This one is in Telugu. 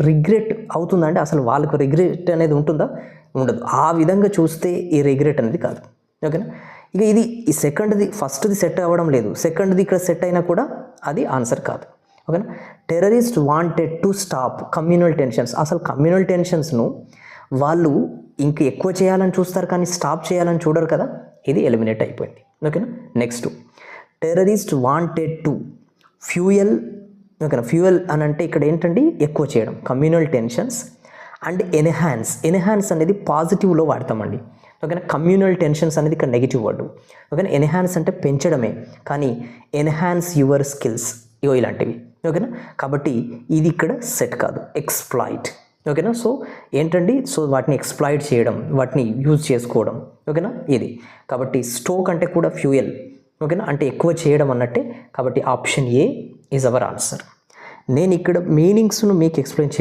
రిగ్రెట్ అవుతుందంటే అసలు వాళ్ళకు రిగ్రెట్ అనేది ఉంటుందా? ఉండదు. ఆ విధంగా చూస్తే ఈ రిగ్రెట్ అనేది కాదు. ఓకేనా? ఇక ఇది ఈ సెకండ్ది ఫస్ట్ది సెట్ అవ్వడం లేదు, సెకండ్ది ఇక్కడ సెట్ అయినా కూడా అది ఆన్సర్ కాదు. ఓకేనా? Terrorist wanted to stop communal tensions. అసలు కమ్యూనల్ టెన్షన్స్ను వాళ్ళు ఇంక ఎక్కువ చేయాలని చూస్తారు కానీ స్టాప్ చేయాలని చూడరు కదా, ఇది ఎలిమినేట్ అయిపోయింది. ఓకేనా? Next, terrorist wanted to fuel. ఓకేనా? ఫ్యూయల్ అని అంటే ఇక్కడ ఏంటండి, ఎక్కువ చేయడం, కమ్యూనల్ టెన్షన్స్ అండ్ ఎన్హాన్స్ అనేది పాజిటివ్లో వాడతామండి. ఓకేనా? కమ్యూనల్ టెన్షన్స్ అనేది ఇక్కడ నెగిటివ్ వర్డ్. ఓకేనా? ఎన్హాన్స్ అంటే పెంచడమే, కానీ ఎన్హాన్స్ యువర్ స్కిల్స్ ఇగో ఇలాంటివి. ఓకేనా? కాబట్టి ఇది ఇక్కడ సెట్ కాదు, ఎక్స్ప్లాయిట్. ఓకేనా? సో ఏంటండి, సో వాటిని ఎక్స్ప్లాయిట్ చేయడం, వాటిని యూజ్ చేసుకోవడం. ఓకేనా? ఇది కాబట్టి స్టోక్ అంటే కూడా ఫ్యూయల్. ఓకేనా? అంటే ఎక్కువ చేయడం అన్నట్టే. కాబట్టి option A is our answer. నేను ఇక్కడ మీనింగ్స్ను మీకు ఎక్స్ప్లెయిన్